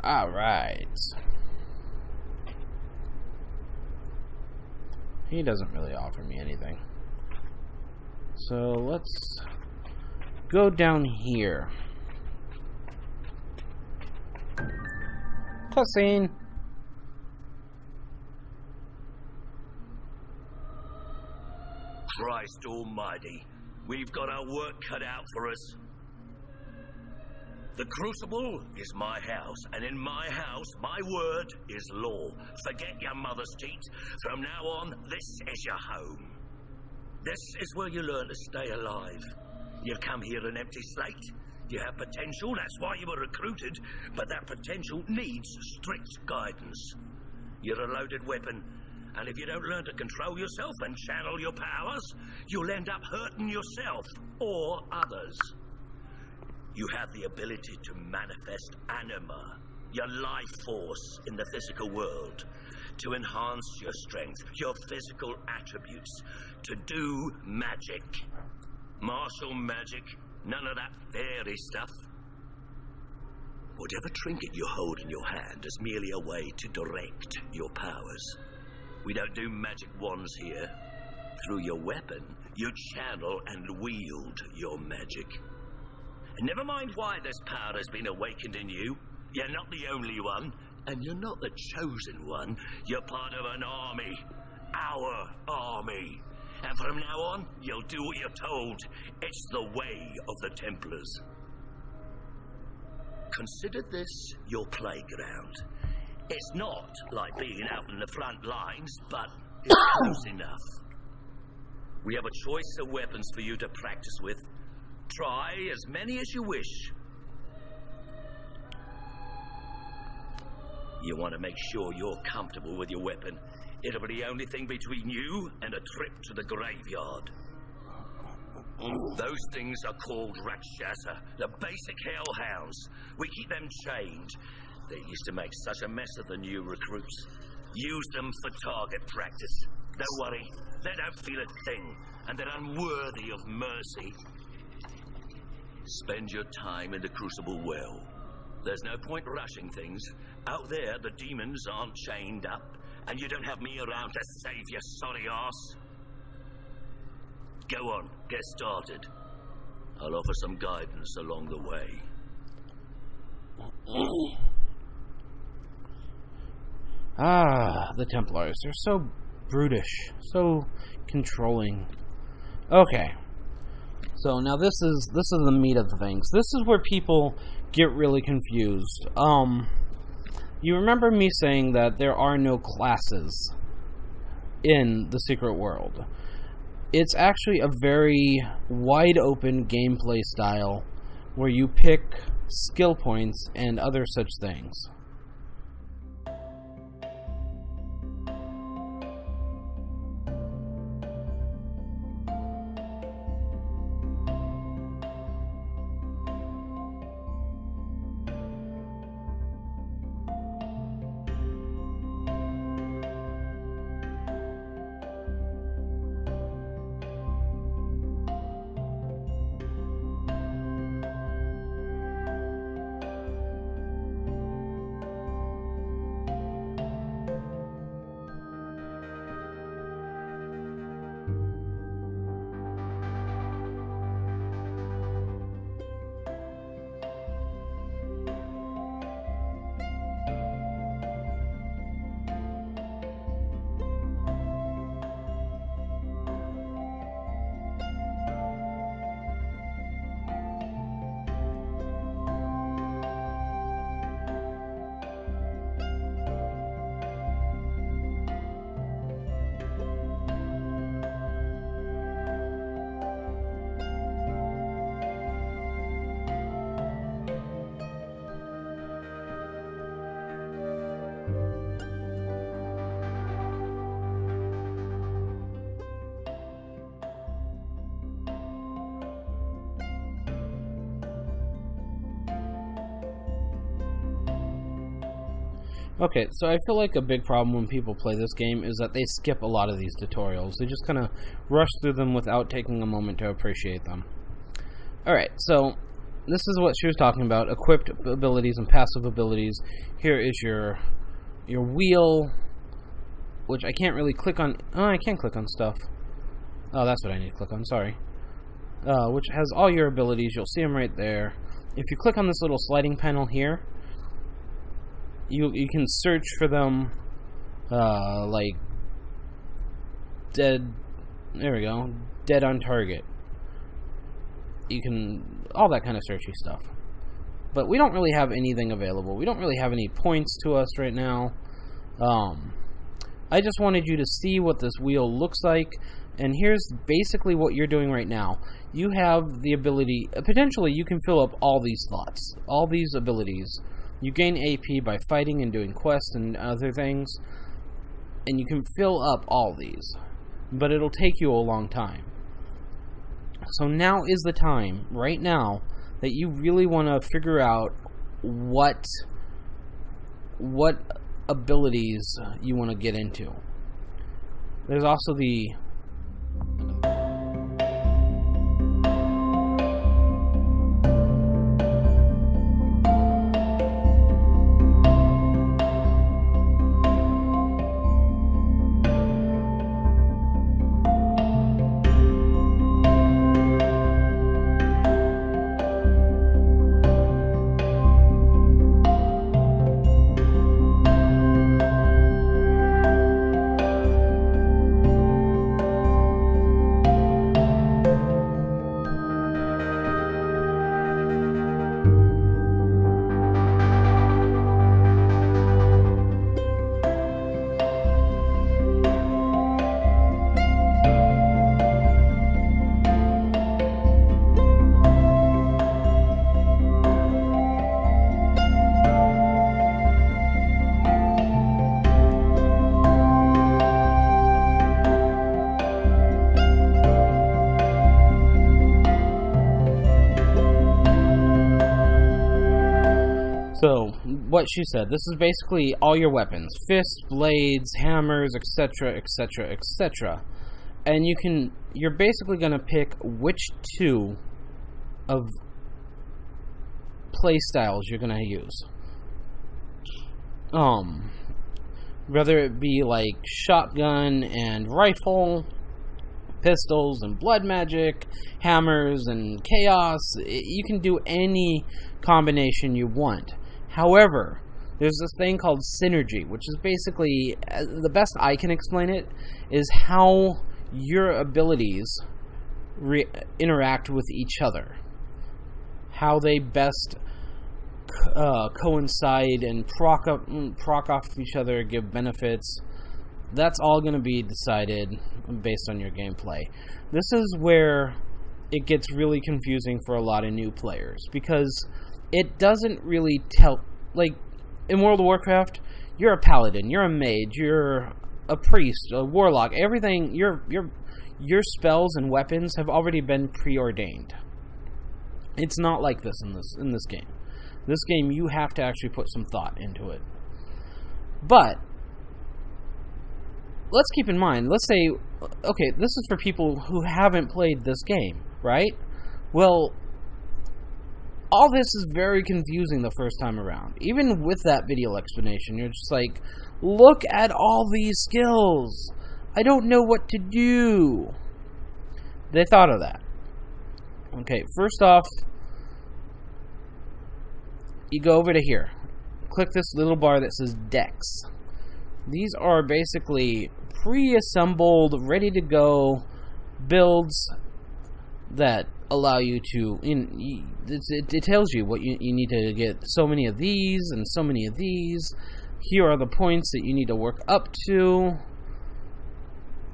Alright. He doesn't really offer me anything. So let's go down here. Cutscene. Christ almighty, we've got our work cut out for us. The Crucible is my house, and in my house, my word is law. Forget your mother's teat. From now on, this is your home. This is where you learn to stay alive. You come here an empty slate. You have potential, that's why you were recruited, but that potential needs strict guidance. You're a loaded weapon, and if you don't learn to control yourself and channel your powers, you'll end up hurting yourself or others. You have the ability to manifest anima, your life force in the physical world, to enhance your strength, your physical attributes, to do magic. Martial magic, none of that fairy stuff. Whatever trinket you hold in your hand is merely a way to direct your powers. We don't do magic wands here. Through your weapon, you channel and wield your magic. And never mind why this power has been awakened in you. You're not the only one, and you're not the chosen one. You're part of an army. Our army. And from now on, you'll do what you're told. It's the way of the Templars. Consider this your playground. It's not like being out in the front lines, but it's close enough. We have a choice of weapons for you to practice with. Try as many as you wish. You want to make sure you're comfortable with your weapon. It'll be the only thing between you and a trip to the graveyard. Those things are called Rakshasa, the basic hellhounds. We keep them chained. They used to make such a mess of the new recruits. Use them for target practice. Don't worry, they don't feel a thing, and they're unworthy of mercy. Spend your time in the Crucible well. There's no point rushing things. Out there, the demons aren't chained up, and you don't have me around to save your sorry ass. Go on, get started. I'll offer some guidance along the way. The Templars. They're so brutish, so controlling. Okay. So now this is the meat of the things. This is where people get really confused. You remember me saying that there are no classes in the Secret World. It's actually a very wide open gameplay style where you pick skill points and other such things. Okay, so I feel like a big problem when people play this game is that they skip a lot of these tutorials. They just kind of rush through them without taking a moment to appreciate them. Alright, so this is what she was talking about: equipped abilities and passive abilities. Here is your wheel, which I can't really click on. Oh, I can click on stuff. Oh, that's what I need to click on. Sorry. Which has all your abilities. You'll see them right there. If you click on this little sliding panel here, you can search for them, like dead. There we go. Dead on target. You can all that kind of searchy stuff. But we don't really have anything available. We don't really have any points to us right now. I just wanted you to see what this wheel looks like. And here's basically what you're doing right now. You have the ability, potentially you can fill up all these slots, all these abilities. You gain AP by fighting and doing quests and other things. And you can fill up all these. But it'll take you a long time. So now is the time, right now, that you really want to figure out what abilities you want to get into. There's also the So, what she said, this is basically all your weapons. Fists, blades, hammers, etc., etc., etc. And you're basically going to pick which two of play styles you're going to use. Whether it be like shotgun and rifle, pistols and blood magic, hammers and chaos, you can do any combination you want. However, there's this thing called synergy, which is basically, the best I can explain it, is how your abilities interact with each other. How they best coincide and proc off each other, give benefits. That's all going to be decided based on your gameplay. This is where it gets really confusing for a lot of new players, because it doesn't really tell, like, in World of Warcraft, you're a paladin, you're a mage, you're a priest, a warlock, everything, your spells and weapons have already been preordained. It's not like this in this game. This game, you have to actually put some thought into it. But let's keep in mind, let's say, okay, this is for people who haven't played this game, right? Well, all this is very confusing the first time around. Even with that video explanation, you're just like, look at all these skills. I don't know what to do. They thought of that. Okay, first off, you go over to here. Click this little bar that says Decks. These are basically pre-assembled, ready-to-go builds that allow you to... It tells you what you need to get. So many of these and so many of these. Here are the points that you need to work up to.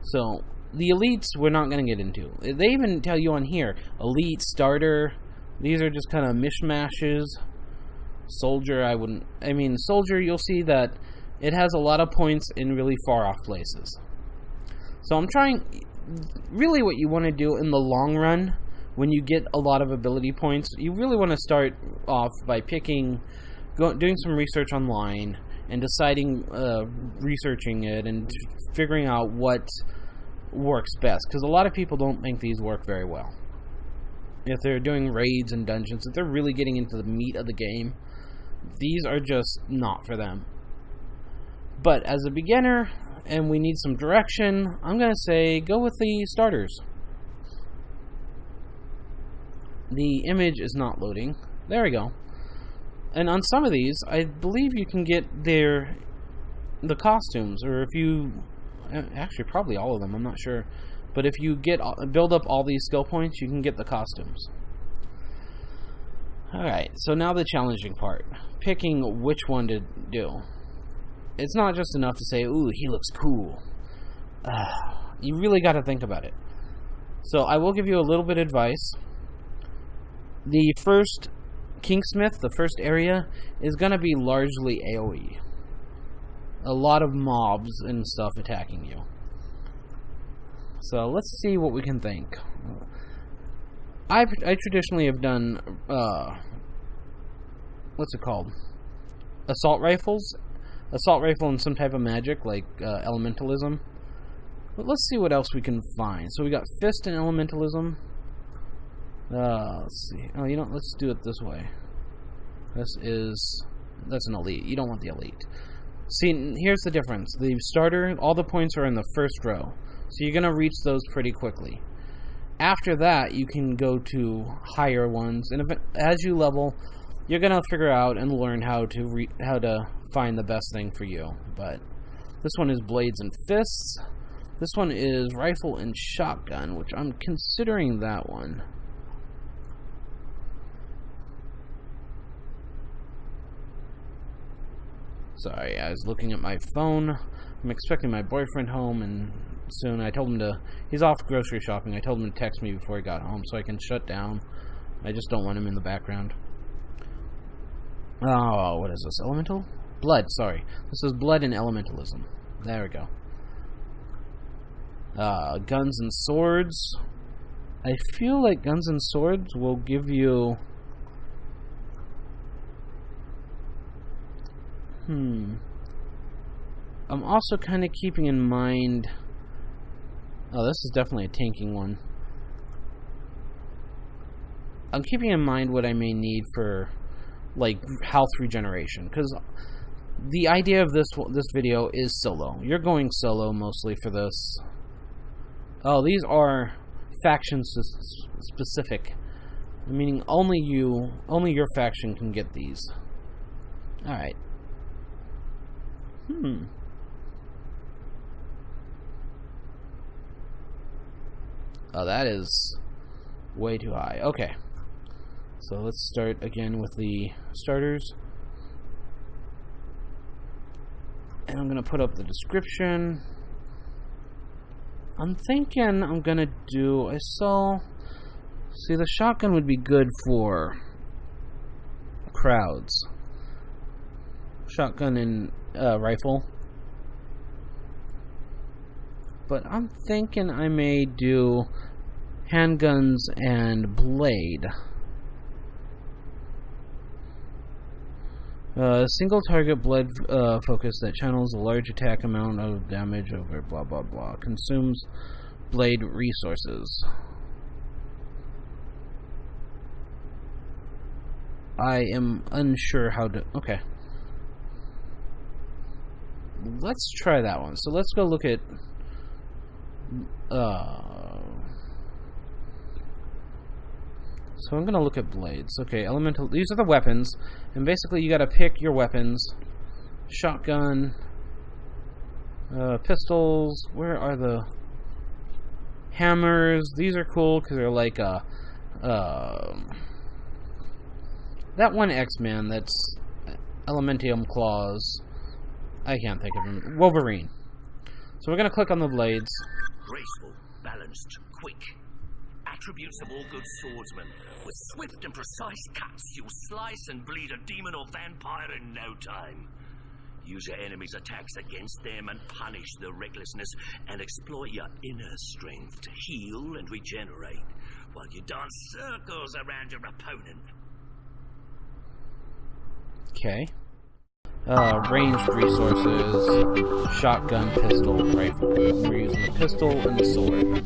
So, the elites we're not going to get into. They even tell you on here, elite, starter. These are just kind of mishmashes. Soldier, soldier, you'll see that it has a lot of points in really far off places. So I'm trying, really what you want to do in the long run, when you get a lot of ability points, you really want to start off by doing some research online, and deciding, researching it, and figuring out what works best. Because a lot of people don't think these work very well. if they're doing raids and dungeons, if they're really getting into the meat of the game, these are just not for them. But as a beginner, and we need some direction, I'm going to say go with the starters. The image is not loading. There we go. And on some of these, I believe you can get the costumes, or if you... Actually, probably all of them, I'm not sure. But if you build up all these skill points, you can get the costumes. Alright, so now the challenging part. Picking which one to do. It's not just enough to say, ooh, he looks cool. You really got to think about it. So I will give you a little bit of advice. The first Kingsmith, the first area, is going to be largely AoE. A lot of mobs and stuff attacking you. So let's see what we can think. I traditionally have done, what's it called? Assault rifles. Assault rifle and some type of magic, like elementalism. But let's see what else we can find. So we got fist and elementalism. Let's see. Oh, let's do it this way. That's an elite. You don't want the elite. See, here's the difference. The starter, all the points are in the first row. So you're going to reach those pretty quickly. After that, you can go to higher ones. And as you level, you're going to figure out and learn how to find the best thing for you. But this one is blades and fists. This one is rifle and shotgun, which I'm considering that one. Sorry, I was looking at my phone. I'm expecting my boyfriend home, and soon I told him he's off grocery shopping. I told him to text me before he got home so I can shut down. I just don't want him in the background. Oh, what is this? Elemental? Blood, sorry. This is blood and elementalism. There we go. Guns and swords. I feel like guns and swords will give you... I'm also kind of keeping in mind... Oh, this is definitely a tanking one. I'm keeping in mind what I may need for, like, health regeneration. Because the idea of this video is solo. You're going solo mostly for this. Oh, these are faction specific. Meaning only your faction can get these. Alright. Oh, that is way too high. Okay. So let's start again with the starters. And I'm going to put up the description. I'm thinking I'm going to do... See, the shotgun would be good for crowds. Shotgun and rifle. But I'm thinking I may do handguns and blade. Single target blood focus that channels a large attack amount of damage over blah blah blah. Consumes blade resources. I am unsure how to... Okay. Let's try that one. So let's go look at... So I'm going to look at blades. Okay, elemental... These are the weapons. And basically you got to pick your weapons. Shotgun. Pistols. Where are the... Hammers. These are cool because they're like that one X-Man that's Elementium Claws. I can't think of him. Wolverine. So we're going to click on the blades. Graceful, balanced, quick. Attributes of all good swordsmen. With swift and precise cuts, you'll slice and bleed a demon or vampire in no time. Use your enemy's attacks against them and punish their recklessness and exploit your inner strength to heal and regenerate while you dance circles around your opponent. Okay. Ranged resources, shotgun, pistol, rifle. We're using the pistol and the sword.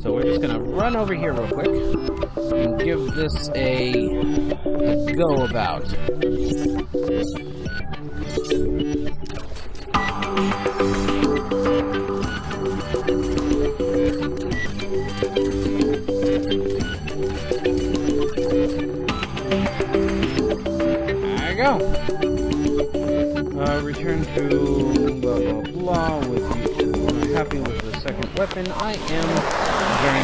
So we're just gonna run over here real quick and give this a go about. There you go. Return to blah blah blah with you. I'm happy with the second weapon. I am very